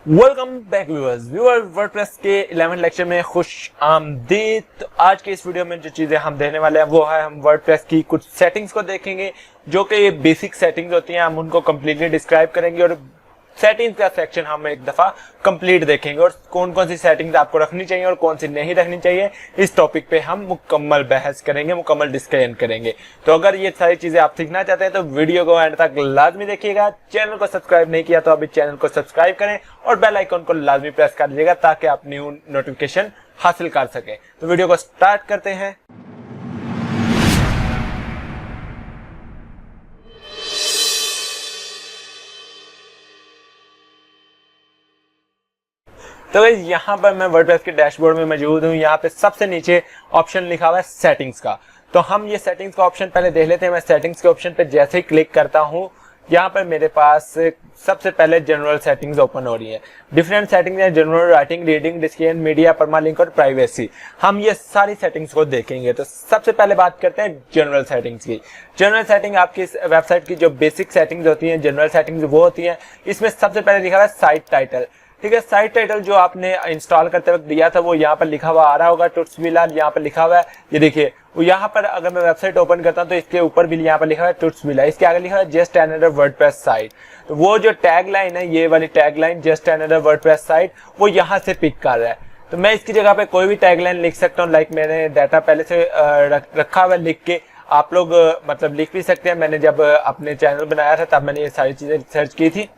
Welcome back viewers WordPress के 11 lecture में खुश आमदीद। तो आज के इस वीडियो में जो चीजें हम देखने वाले हैं वो है हम वर्डप्रेस की कुछ सेटिंग्स को देखेंगे जो कि बेसिक सेटिंग्स होती हैं। हम उनको कम्प्लीटली डिस्क्राइब करेंगे और सेटिंग्स का सेक्शन हम एक दफा कंप्लीट देखेंगे और कौन कौन सी सेटिंग्स आपको रखनी चाहिए और कौन सी नहीं रखनी चाहिए, इस टॉपिक पे हम मुकम्मल बहस करेंगे, मुकम्मल डिस्कशन करेंगे। तो अगर ये सारी चीजें आप सीखना चाहते हैं तो वीडियो को एंड तक लाजमी देखिएगा। चैनल को सब्सक्राइब नहीं किया तो अभी चैनल को सब्सक्राइब करें और बेल आइकन को लाजमी प्रेस कर लीजिएगा ताकि आप न्यू नोटिफिकेशन हासिल कर सकें। तो वीडियो को स्टार्ट करते हैं। तो यहाँ पर मैं वर्डप्रेस के डैशबोर्ड में मौजूद हूँ। यहाँ पे सबसे नीचे ऑप्शन लिखा हुआ है सेटिंग्स का। तो हम ये सेटिंग्स का ऑप्शन पहले देख लेते हैं। मैं सेटिंग्स के ऑप्शन पे जैसे ही क्लिक करता हूँ, यहाँ पर मेरे पास सबसे पहले जनरल सेटिंग्स ओपन हो रही है। डिफरेंट सेटिंग्स हैं, general, writing, reading, discussion, media, permalink और प्राइवेसी। हम ये सारी सेटिंग्स को देखेंगे। तो सबसे पहले बात करते हैं जनरल सेटिंग्स की। जनरल सेटिंग आपकी वेबसाइट की जो बेसिक सेटिंग्स होती हैं, जनरल सेटिंग्स वो होती हैं। इसमें सबसे पहले लिखा हुआ है साइट टाइटल। ठीक है, साइट टाइटल जो आपने इंस्टॉल करते वक्त दिया था वो यहाँ पर लिखा हुआ आ रहा होगा। टुट्सविला यहाँ पर लिखा हुआ है, ये देखिए। यहाँ पर अगर मैं वेबसाइट ओपन करता हूँ तो इसके ऊपर भी यहाँ पर लिखा हुआ है टुट्सविला। इसके आगे लिखा हुआ है जस्ट अनदर वर्डप्रेस साइट। तो वो जो टैग लाइन है, ये वाली tag line just another WordPress site, वो यहाँ से पिक कर रहा है। तो मैं इसकी जगह पे कोई भी टैग लाइन लिख सकता हूँ। लाइक मैंने डाटा पहले से रखा हुआ लिख के, आप लोग मतलब लिख भी सकते हैं। मैंने जब अपने चैनल बनाया था तब मैंने ये सारी चीजें सर्च की थी।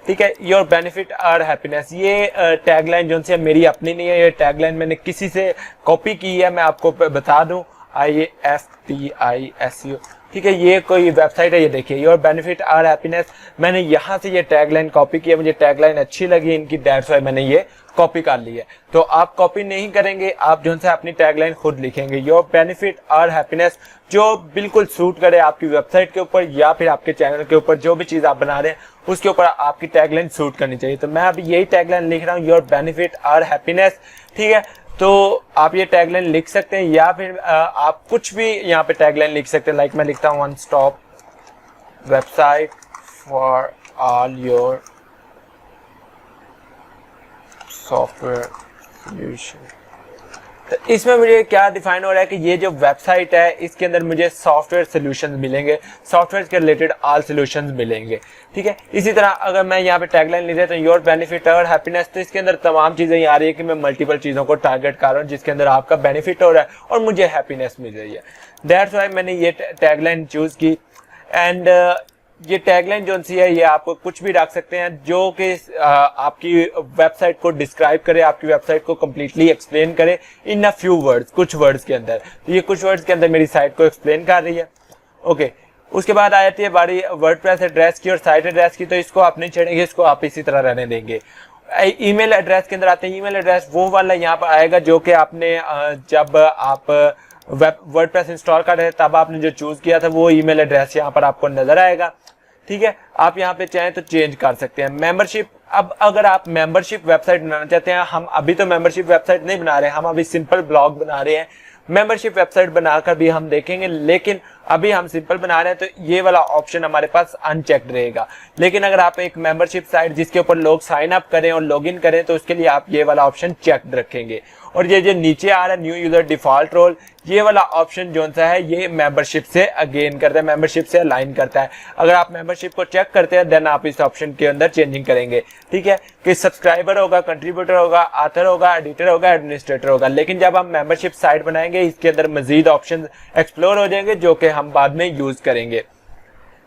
ठीक है, योर बेनिफिट और हैप्पीनेस, ये टैगलाइन जो से मेरी अपनी नहीं है, ये टैगलाइन मैंने किसी से कॉपी की है। मैं आपको बता दूं, IAFTISU। ठीक है, ये कोई वेबसाइट है, ये देखिए, योर बेनिफिट और हैप्पीनेस। मैंने यहाँ से ये टैगलाइन कॉपी की है, मुझे टैगलाइन अच्छी लगी इनकी, दैट्स व्हाई मैंने ये कॉपी कर ली है। तो आप कॉपी नहीं करेंगे, आप जो है अपनी टैगलाइन खुद लिखेंगे। योर बेनिफिट और हैप्पीनेस जो बिल्कुल सूट करे आपकी वेबसाइट के ऊपर या फिर आपके चैनल के ऊपर, जो भी चीज आप बना रहे हैं उसके ऊपर आपकी टैगलाइन सूट करनी चाहिए। तो मैं अभी यही टैगलाइन लिख रहा हूँ, योर बेनिफिट और हैप्पीनेस। ठीक है, तो आप ये टैगलाइन लिख सकते हैं या फिर आप कुछ भी यहाँ पे टैगलाइन लिख सकते हैं। लाइक मैं लिखता हूँ one stop website for all your software solution. तो इसमें मुझे क्या डिफाइन हो रहा है कि ये जो वेबसाइट है इसके अंदर मुझे सॉफ्टवेयर सॉल्यूशंस मिलेंगे, सॉफ्टवेयर के रिलेटेड ऑल सॉल्यूशंस मिलेंगे। ठीक है, इसी तरह अगर मैं यहाँ पे टैगलाइन लिख देता हूँ योर बेनिफिट और हैप्पीनेस, तो इसके अंदर तमाम चीजें ये आ रही है कि मैं मल्टीपल चीजों को टारगेट कर रहा हूँ जिसके अंदर आपका बेनिफिट हो रहा है और मुझे हैप्पीनेस मिल रही है। दैट्स व्हाई मैंने ये टैगलाइन चूज की। एंड ये टैगलाइन जो सी है ये आप कुछ भी रख सकते हैं जो कि आपकी वेबसाइट को डिस्क्राइब करे, आपकी वेबसाइट को कंप्लीटली एक्सप्लेन करे इन अ फ्यू वर्ड्स, कुछ वर्ड्स के अंदर। तो ये कुछ वर्ड्स के अंदर मेरी साइट को एक्सप्लेन कर रही है। ओके, उसके बाद आ जाती है बारी वर्डप्रेस एड्रेस की और साइट एड्रेस की। तो इसको आप नहीं छेड़ेंगे, इसको आप इसी तरह रहने देंगे। ईमेल एड्रेस के अंदर आते हैं। ईमेल एड्रेस वो वाला यहाँ पर आएगा जो कि आपने जब आप वर्डप्रेस इंस्टॉल कर रहे थे तब आपने जो चूज किया था वो ईमेल एड्रेस यहाँ पर आपको नजर आएगा। ठीक है, आप यहाँ पे चाहें तो चेंज कर सकते हैं। मेंबरशिप, अब अगर आप मेंबरशिप वेबसाइट बनाना चाहते हैं, हम अभी तो मेंबरशिप वेबसाइट नहीं बना रहे, हम अभी सिंपल ब्लॉग बना रहे हैं। मेंबरशिप वेबसाइट बनाकर भी हम देखेंगे, लेकिन अभी हम सिंपल बना रहे हैं तो ये वाला ऑप्शन हमारे पास अनचेक्ड रहेगा। लेकिन अगर आप एक मेंबरशिप साइट जिसके ऊपर लोग साइन अप करें और लॉगिन करें तो उसके लिए आप ये वाला ऑप्शन चेक्ड रखेंगे। और ये जो नीचे आ रहा है न्यू यूजर डिफॉल्ट रोल, ये वाला ऑप्शन जो सा है ये मेंबरशिप से अगेन करता है, मेंबरशिप से अलाइन करता है। अगर आप मेंबरशिप को चेक करते हैं देन आप इस ऑप्शन के अंदर चेंजिंग करेंगे। ठीक है, कि सब्सक्राइबर होगा, कंट्रीब्यूटर होगा, ऑथर होगा, एडिटर होगा, एडमिनिस्ट्रेटर होगा। लेकिन जब हम मेंबरशिप साइट बनाएंगे इसके अंदर मजीद ऑप्शन एक्सप्लोर हो जाएंगे जो कि हम बाद में यूज करेंगे।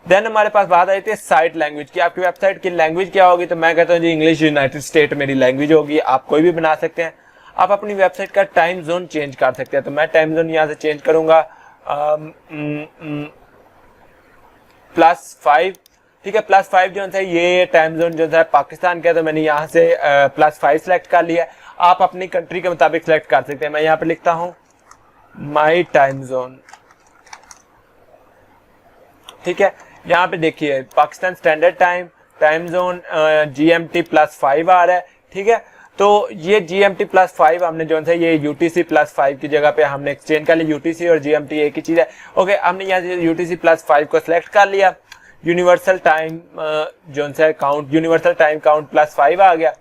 देन हमारे पास बात आई थी साइट लैंग्वेज की। आपकी वेबसाइट की लैंग्वेज क्या होगी? तो मैं कहता हूँ जी इंग्लिश यूनाइटेड स्टेट मेरी लैंग्वेज होगी। आप कोई भी बना सकते हैं। आप अपनी वेबसाइट का टाइम जोन चेंज कर सकते हैं। तो मैं टाइम जोन यहाँ से चेंज करूंगा +5। ठीक है, +5 जो है ये टाइम जोन जो है पाकिस्तान का, तो मैंने यहाँ से +5 सेलेक्ट कर लिया। आप अपनी कंट्री के मुताबिक सेलेक्ट कर सकते हैं। मैं यहाँ पे लिखता हूँ माई टाइम जोन। ठीक है, यहाँ पे देखिए Pakistan standard time zone GMT +5 आ रहा है। ठीक है, तो ये GMT +5 हमने जो है ये UTC +5 की जगह पे हमने एक्सचेंज कर लिया। UTC और GMT एक ही चीज है। ओके, हमने यहाँ से UTC +5 को सिलेक्ट कर लिया। यूनिवर्सल टाइम जो है काउंट, यूनिवर्सल टाइम काउंट +5 आ गया।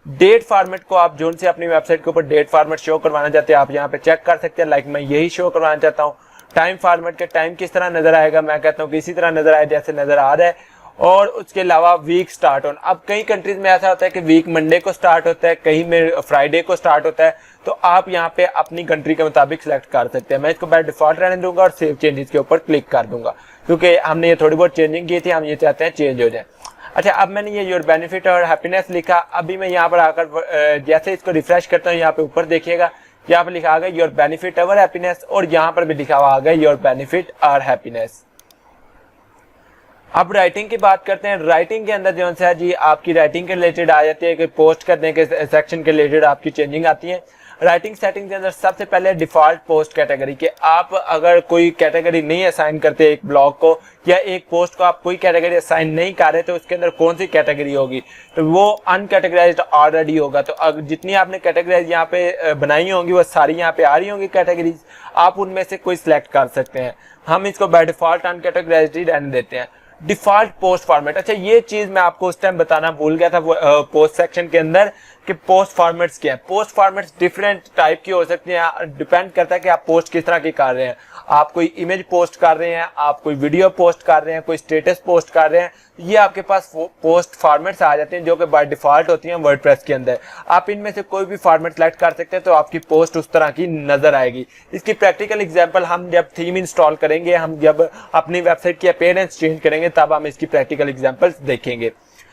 डेट फॉर्मेट को आप जो से अपनी वेबसाइट के ऊपर डेट फॉर्मेट शो करवाना चाहते हैं आप यहाँ पे चेक कर सकते हैं। लाइक मैं यही शो करवाना चाहता हूँ। टाइम फॉर्मेट के टाइम किस तरह नजर आएगा, मैं कहता हूँ कि इसी तरह नजर आए जैसे नजर आ रहा है। और उसके अलावा वीक स्टार्ट ऑन, अब कई कंट्रीज में ऐसा होता है कि वीक मंडे को स्टार्ट होता है, कहीं में फ्राइडे को स्टार्ट होता है, तो आप यहाँ पे अपनी कंट्री के मुताबिक सिलेक्ट कर सकते हैं। मैं इसको बाय डिफॉल्ट रहने दूंगा और सेव चेंजेस के ऊपर क्लिक कर दूंगा, क्योंकि हमने ये थोड़ी बहुत चेंजिंग की थी, हम ये चाहते हैं चेंज हो जाए। अच्छा, अब मैंने ये योर बेनिफिट और हैप्पीनेस लिखा। अभी मैं यहाँ पर आकर जैसे इसको रिफ्रेश करता हूँ, यहाँ पे ऊपर देखिएगा, यहाँ पर लिखा आ गया योर बेनिफिट और हैप्पीनेस, और यहाँ पर भी लिखा हुआ आ गया योर बेनिफिट और हैप्पीनेस। अब राइटिंग की बात करते हैं। राइटिंग के अंदर जो है जी आपकी राइटिंग के रिलेटेड आ जाती है कि पोस्ट करने के सेक्शन के रिलेटेड आपकी चेंजिंग आती है। राइटिंग सेटिंग के अंदर सबसे पहले डिफॉल्ट पोस्ट कैटेगरी के, आप अगर कोई कैटेगरी नहीं असाइन करते एक ब्लॉग को या एक पोस्ट को, आप कोई कैटेगरी असाइन नहीं कर रहे तो उसके अंदर कौन सी कैटेगरी होगी, तो वो अनकैटेगराइज्ड ऑलरेडी होगा। तो जितनी आपने कैटेगराइज यहाँ पे बनाई होंगी वो सारी यहाँ पे आ रही होंगी कैटेगरीज, आप उनमें से कोई सिलेक्ट कर सकते हैं। हम इसको बाय डिफॉल्ट अनकैटेगराइज्ड ही रहने देते हैं। डिफॉल्ट पोस्ट फॉर्मेट, अच्छा ये चीज मैं आपको उस टाइम बताना भूल गया था पोस्ट सेक्शन के अंदर कि पोस्ट फॉर्मेट्स क्या है। पोस्ट फॉर्मेट्स डिफरेंट टाइप की हो सकती हैं, डिपेंड करता है कि आप पोस्ट किस तरह की कर रहे हैं। आप कोई इमेज पोस्ट कर रहे हैं, आप कोई वीडियो पोस्ट कर रहे हैं, कोई स्टेटस पोस्ट कर रहे हैं, ये आपके पास पोस्ट फॉर्मेट्स आ जाते हैं जो कि बाय डिफॉल्ट होती हैं वर्डप्रेस के अंदर। आप इनमें से कोई भी फॉर्मेट सेलेक्ट कर सकते हैं तो आपकी पोस्ट उस तरह की नजर आएगी। इसकी प्रैक्टिकल एग्जांपल हम जब थीम इंस्टॉल करेंगे, हम जब अपनी वेबसाइट की अपीयरेंस चेंज करेंगे, तब हम इसकी प्रैक्टिकल एग्जांपल्स देखेंगे।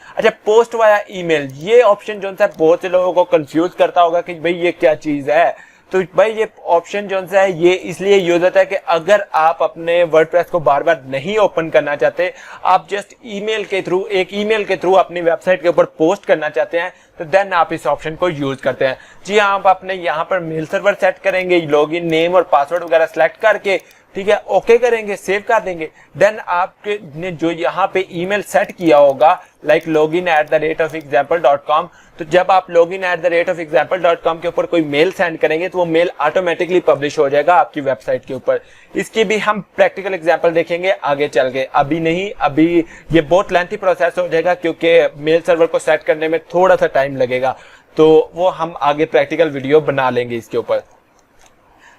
अच्छा, पोस्ट वाया ईमेल, ये ऑप्शन जो है बहुत से लोगों को कंफ्यूज करता होगा कि भाई ये क्या चीज है। तो भाई ये ऑप्शन जो है ये इसलिए यूज होता है कि अगर आप अपने वर्डप्रेस को बार बार नहीं ओपन करना चाहते, आप जस्ट ईमेल के थ्रू, एक ईमेल के थ्रू अपनी वेबसाइट के ऊपर पोस्ट करना चाहते हैं, तो देन आप इस ऑप्शन को यूज करते हैं। जी हाँ, आप अपने यहाँ पर मेल सर्वर सेट करेंगे, लॉगिन नेम और पासवर्ड वगैरह सेलेक्ट करके, ठीक है, ओके करेंगे, सेव कर देंगे। देन आपके ने जो यहाँ पे ईमेल सेट किया होगा लाइक login@example.com, तो जब आप login@example.com के ऊपर कोई मेल सेंड करेंगे तो वो मेल ऑटोमेटिकली पब्लिश हो जाएगा आपकी वेबसाइट के ऊपर। इसकी भी हम प्रैक्टिकल एग्जांपल देखेंगे आगे चल के, अभी नहीं, अभी ये बहुत लेंथी प्रोसेस हो जाएगा क्योंकि मेल सर्वर को सेट करने में थोड़ा सा टाइम लगेगा, तो वो हम आगे प्रैक्टिकल वीडियो बना लेंगे इसके ऊपर।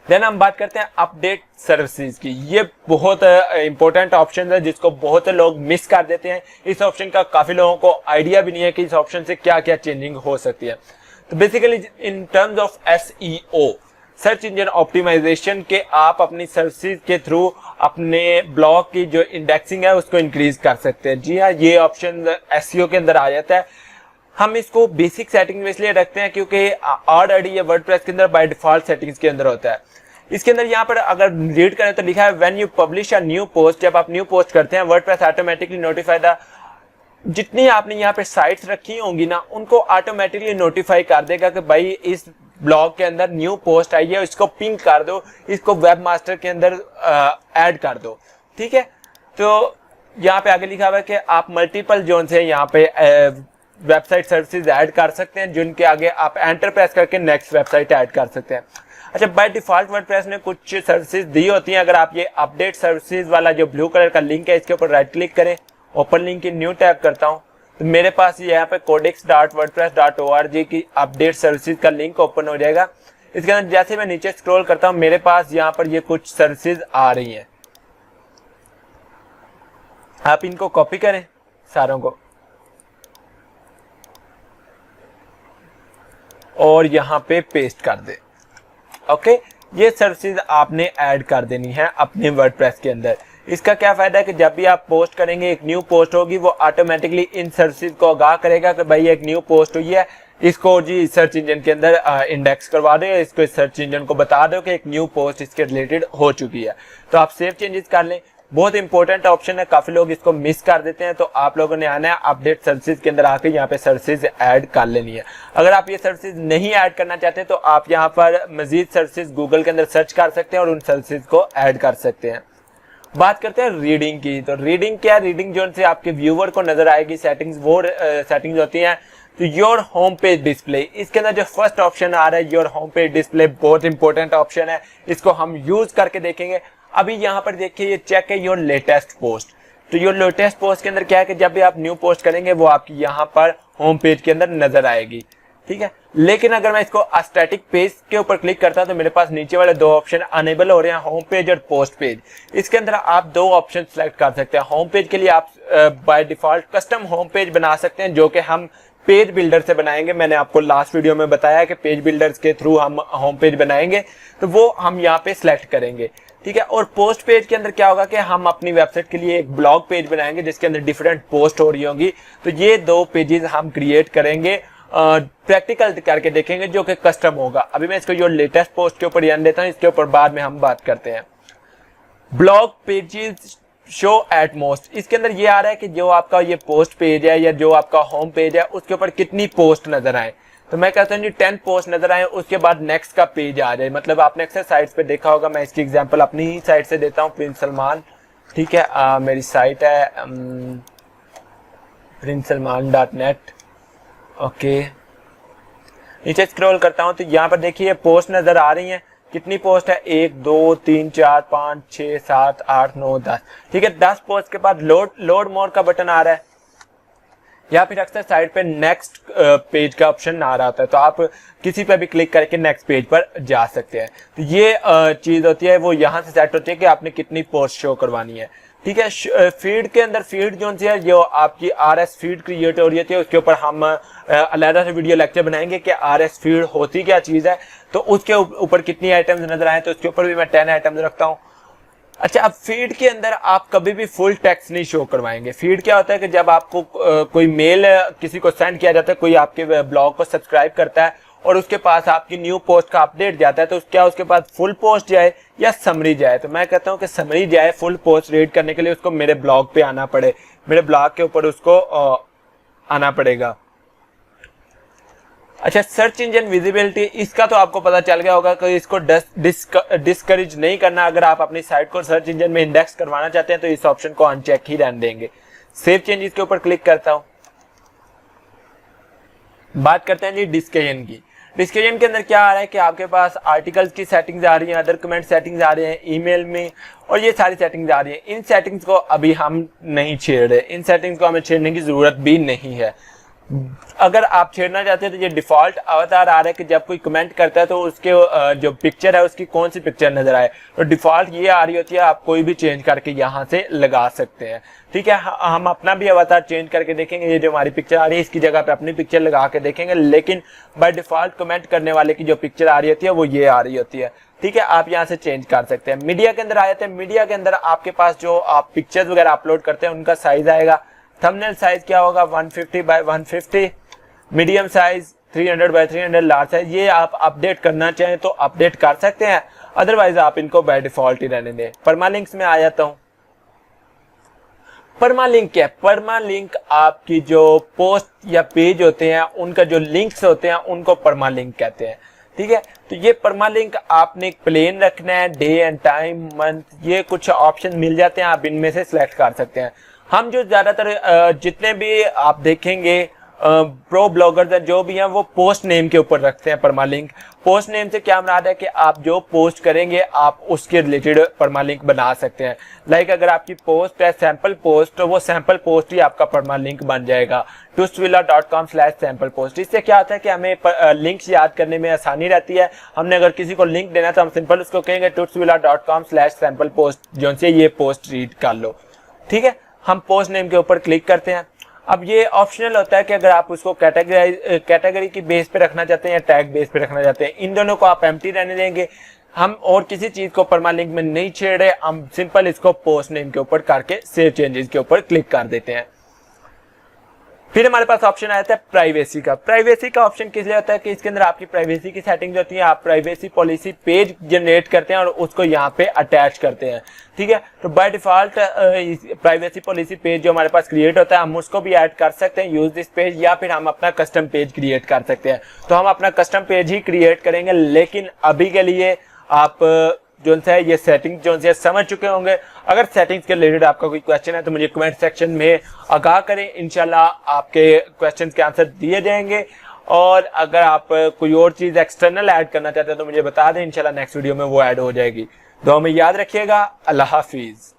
देन हम बात करते हैं अपडेट सर्विसेज की। ये बहुत इंपॉर्टेंट ऑप्शन है जिसको बहुत से लोग मिस कर देते हैं। इस ऑप्शन का काफी लोगों को आइडिया भी नहीं है कि इस ऑप्शन से क्या क्या चेंजिंग हो सकती है। तो basically in terms of SEO, search engine optimization के, आप अपनी सर्विसेज के थ्रू अपने ब्लॉग की जो इंडेक्सिंग है उसको इंक्रीज कर सकते हैं। जी हाँ, ये ऑप्शन SEO के अंदर आ जाता है। हम इसको बेसिक सेटिंग में इसलिए रखते हैं क्योंकि ऑलरेडी ये वर्डप्रेस के अंदर बाय डिफॉल्ट सेटिंग्स के अंदर होता है। इसके अंदर यहाँ पर अगर रीड करें तो लिखा है when you publish a new post, जब आप न्यू पोस्ट करते हैं वर्डप्रेस ऑटोमेटिकली नोटिफाई द, जितनी आपने यहाँ पे साइट्स रखी होंगी ना उनको ऑटोमेटिकली नोटिफाई कर देगा कि भाई इस ब्लॉग के अंदर न्यू पोस्ट आई है, इसको पिंग कर दो, इसको वेब मास्टर के अंदर ऐड कर दो। ठीक है, तो यहाँ पे आगे लिखा हुआ है कि आप मल्टीपल जोन से यहाँ पे वेबसाइट सर्विसेज ऐड कर सकते हैं, जिनके आगे आप एंटर प्रेस करके नेक्स्ट वेबसाइट ऐड कर सकते हैं। अच्छा, बाय डिफॉल्ट वर्डप्रेस ने कुछ सर्विसेज दी होती हैं। अगर आप ये अपडेट सर्विसेज वाला जो ब्लू कलर का लिंक है इसके ऊपर राइट क्लिक करें, ओपन लिंक की न्यू टैब करता हूं, तो मेरे पास यहाँ पे codex.wordpress.org की अपडेट सर्विसेज का लिंक ओपन हो जाएगा। इसके अंदर जैसे मैं नीचे स्क्रॉल करता हूं मेरे पास यहाँ पर ये कुछ सर्विसेज आ रही हैं। आप इनको कॉपी करें सारों को और यहाँ पे पेस्ट कर दे। ओके, ये सर्विसेज आपने ऐड कर देनी है अपने वर्डप्रेस के अंदर। इसका क्या फायदा है कि जब भी आप पोस्ट करेंगे, एक न्यू पोस्ट होगी, वो ऑटोमेटिकली इन सर्विसेज को आगाह करेगा कि भाई एक न्यू पोस्ट हुई है, इसको जी सर्च इंजन के अंदर इंडेक्स करवा दो, इसको सर्च इंजन को बता दो कि एक न्यू पोस्ट इसके रिलेटेड हो चुकी है। तो आप सेव चेंजेस कर लें, बहुत इंपॉर्टेंट ऑप्शन है, काफी लोग इसको मिस कर देते हैं। तो आप लोगों ने आना है अपडेट सर्विसेज के अंदर आके यहाँ पे सर्विसेज ऐड कर लेनी है। अगर आप ये सर्विसेज नहीं ऐड करना चाहते तो आप यहाँ पर मजीद सर्विसेज गूगल के अंदर सर्च कर सकते हैं और उन सर्विसेज को ऐड कर सकते हैं। बात करते हैं रीडिंग की। तो रीडिंग क्या, रीडिंग जोन से आपके व्यूअर को नजर आएगी सेटिंग्स, वो सेटिंग्स होती हैं। तो योर होम पेज डिस्प्ले, इसके अंदर जो फर्स्ट ऑप्शन आ रहा है योर होम पेज डिस्प्ले, बहुत इंपॉर्टेंट ऑप्शन है, इसको हम यूज करके देखेंगे। अभी यहाँ पर देखिए ये चेक है योर लेटेस्ट पोस्ट। तो योर लेटेस्ट पोस्ट के अंदर क्या है कि जब भी आप न्यू पोस्ट करेंगे वो आपकी यहाँ पर होम पेज के अंदर नजर आएगी। ठीक है। लेकिन अगर मैं इसको स्टैटिक पेज के ऊपर क्लिक करता हूं तो मेरे पास नीचे वाले दो ऑप्शन अनेबल हो रहे हैं, होम पेज और पोस्ट पेज। इसके अंदर आप दो ऑप्शन सेलेक्ट कर सकते हैं। होम पेज के लिए आप by default custom home page बना सकते हैं, जो कि हम पेज बिल्डर से बनाएंगे। मैंने आपको लास्ट वीडियो में बताया कि पेज बिल्डर्स के थ्रू हम होम पेज बनाएंगे, तो वो हम यहाँ पे सिलेक्ट करेंगे, ठीक है। और पोस्ट पेज के अंदर क्या होगा कि हम अपनी वेबसाइट के लिए एक ब्लॉग पेज बनाएंगे जिसके अंदर डिफरेंट पोस्ट हो रही होंगी। तो ये दो पेजेस हम क्रिएट करेंगे, प्रैक्टिकल करके देखेंगे, जो कि कस्टम होगा। अभी मैं इसको योर लेटेस्ट पोस्ट के ऊपर ध्यान देता हूँ, इसके ऊपर बाद में हम बात करते हैं। Blog pages show at most, इसके अंदर ये आ रहा है कि जो आपका ये पोस्ट पेज है या जो आपका होम पेज है उसके ऊपर कितनी पोस्ट नजर आए। तो मैं कहता हूँ जी 10 पोस्ट नजर आए, उसके बाद नेक्स्ट का पेज आ जाए। मतलब आपने अक्सर साइट्स पे देखा होगा, मैं इसकी एग्जांपल अपनी ही साइट से देता हूँ, प्रिंस सलमान, ठीक है। मेरी साइट है princesalman.net। ओके, नीचे स्क्रॉल करता हूँ तो यहाँ पर देखिए पोस्ट नजर आ रही हैं। कितनी पोस्ट है? 1 2 3 4 5 6 7 8 9 10, ठीक है। 10 पोस्ट के बाद लोड मोर का बटन आ रहा है, या फिर अक्सर साइड पे नेक्स्ट पेज का ऑप्शन आ रहा होता है, तो आप किसी पे भी क्लिक करके नेक्स्ट पेज पर जा सकते हैं। तो ये चीज होती है, वो यहाँ से सेट होती है कि आपने कितनी पोस्ट शो करवानी है, ठीक है। फीड के अंदर फीड जो है जो आपकी RS फीड क्रिएट हो रही है, उसके ऊपर हम अलग से वीडियो लेक्चर बनाएंगे कि RS फीड होती क्या चीज है। तो उसके ऊपर कितनी आइटम्स नजर आए, तो उसके ऊपर भी मैं 10 आइटम्स रखता हूँ। अच्छा, अब फीड के अंदर आप कभी भी फुल टेक्स्ट नहीं शो करवाएंगे। फीड क्या होता है कि जब आपको कोई मेल किसी को सेंड किया जाता है, कोई आपके ब्लॉग को सब्सक्राइब करता है और उसके पास आपकी न्यू पोस्ट का अपडेट जाता है, तो क्या उसके पास फुल पोस्ट जाए या समरी जाए। तो मैं कहता हूं कि समरी जाए। फुल पोस्ट रीड करने के लिए उसको मेरे ब्लॉग पे आना पड़े, मेरे ब्लॉग के ऊपर उसको आना पड़ेगा। अच्छा, सर्च इंजन विजिबिलिटी, इसका तो आपको पता चल गया होगा कि इसको डिस्करेज नहीं करना। अगर आप अपनी साइट को सर्च इंजन में इंडेक्स करवाना चाहते हैं तो इस ऑप्शन को अनचेक ही रहने देंगे। सेव चेंजेस के ऊपर क्लिक करता हूं। बात करते हैं जी डिस्कशन की। डिस्कशन के अंदर क्या आ रहा है कि आपके पास आर्टिकल्स की सेटिंग्स आ रही हैं, अदर कमेंट सेटिंग्स आ रही हैं, ईमेल में, और ये सारी सेटिंग्स आ रही हैं। इन सेटिंग्स को अभी हम नहीं छेड़ रहे, इन सेटिंग्स को हमें छेड़ने की जरूरत भी नहीं है। अगर आप छेड़ना चाहते हैं तो ये डिफॉल्ट अवतार आ रहा है कि जब कोई कमेंट करता है तो उसके जो पिक्चर है उसकी कौन सी पिक्चर नजर आए, तो डिफॉल्ट ये आ रही होती है। आप कोई भी चेंज करके यहाँ से लगा सकते हैं, ठीक है। हम अपना भी अवतार चेंज करके देखेंगे। ये जो हमारी पिक्चर आ रही है इसकी जगह पे अपनी पिक्चर लगा के देखेंगे, लेकिन बाय डिफॉल्ट कमेंट करने वाले की जो पिक्चर आ रही होती है वो ये आ रही होती है, ठीक है। आप यहाँ से चेंज कर सकते हैं। मीडिया के अंदर आ जाते हैं। मीडिया के अंदर आपके पास जो आप पिक्चर्स वगैरह अपलोड करते हैं उनका साइज आएगा। थंबनेल साइज क्या होगा? 150 by 150, medium size 300 by 300, large size. ये आप अपडेट करना चाहें तो अपडेट कर सकते हैं, अदरवाइज आप इनको बाय डिफॉल्ट ही रहने दें। परमालिंक्स में आ जाता हूं। परमालिंक क्या है? परमालिंक आपकी जो पोस्ट या पेज होते हैं उनका जो लिंक्स होते हैं उनको परमालिंक कहते हैं, ठीक है। तो ये परमालिंक आपने एक प्लेन रखना है, डे एंड टाइम, मंथ, ये कुछ ऑप्शन मिल जाते हैं, आप इनमें से सिलेक्ट कर सकते हैं। हम जो ज्यादातर जितने भी आप देखेंगे प्रो ब्लॉगर्स हैं जो भी हैं वो पोस्ट नेम के ऊपर रखते हैं परमालिंक। पोस्ट नेम से क्या मुराद है कि आप जो पोस्ट करेंगे आप उसके रिलेटेड परमालिंक बना सकते हैं। लाइक अगर आपकी पोस्ट है सैंपल पोस्ट, तो वो सैंपल पोस्ट ही आपका परमालिंक बन जाएगा, tutsvilla.com/सैंपल पोस्ट। इससे क्या होता है कि हमें लिंक्स याद करने में आसानी रहती है। हमने अगर किसी को लिंक देना तो हम सिंपल उसको कहेंगे tutsvilla.com/सैंपल पोस्ट, जो से ये पोस्ट रीड कर लो, ठीक है। हम पोस्ट नेम के ऊपर क्लिक करते हैं। अब ये ऑप्शनल होता है कि अगर आप उसको कैटेगरी की बेस पे रखना चाहते हैं या टैग बेस पे रखना चाहते हैं, इन दोनों को आप एम्प्टी रहने देंगे। हम और किसी चीज को परमालिंक में नहीं छेड़ रहे, हम सिंपल इसको पोस्ट नेम के ऊपर करके सेव चेंजेस के ऊपर क्लिक कर देते हैं। फिर हमारे पास ऑप्शन आ जाता है प्राइवेसी का। प्राइवेसी का ऑप्शन किस लिए होता है कि इसके अंदर आपकी प्राइवेसी की सेटिंग्स होती है। आप प्राइवेसी पॉलिसी पेज जनरेट करते हैं और उसको यहाँ पे अटैच करते हैं, ठीक है। तो by default privacy policy page जो हमारे पास क्रिएट होता है हम उसको भी ऐड कर सकते हैं, यूज दिस पेज, या फिर हम अपना कस्टम पेज क्रिएट कर सकते हैं। तो हम अपना कस्टम पेज ही क्रिएट करेंगे, लेकिन अभी के लिए आप जो है ये सेटिंग जो है समझ चुके होंगे। अगर सेटिंग्स के रिलेटेड आपका कोई क्वेश्चन है तो मुझे कमेंट सेक्शन में आगाह करें, इंशाल्लाह आपके क्वेश्चन के आंसर दिए जाएंगे। और अगर आप कोई और चीज एक्सटर्नल ऐड करना चाहते हैं तो मुझे बता दें, इंशाल्लाह नेक्स्ट वीडियो में वो ऐड हो जाएगी। दुआ में याद रखिएगा। अल्लाह हाफिज।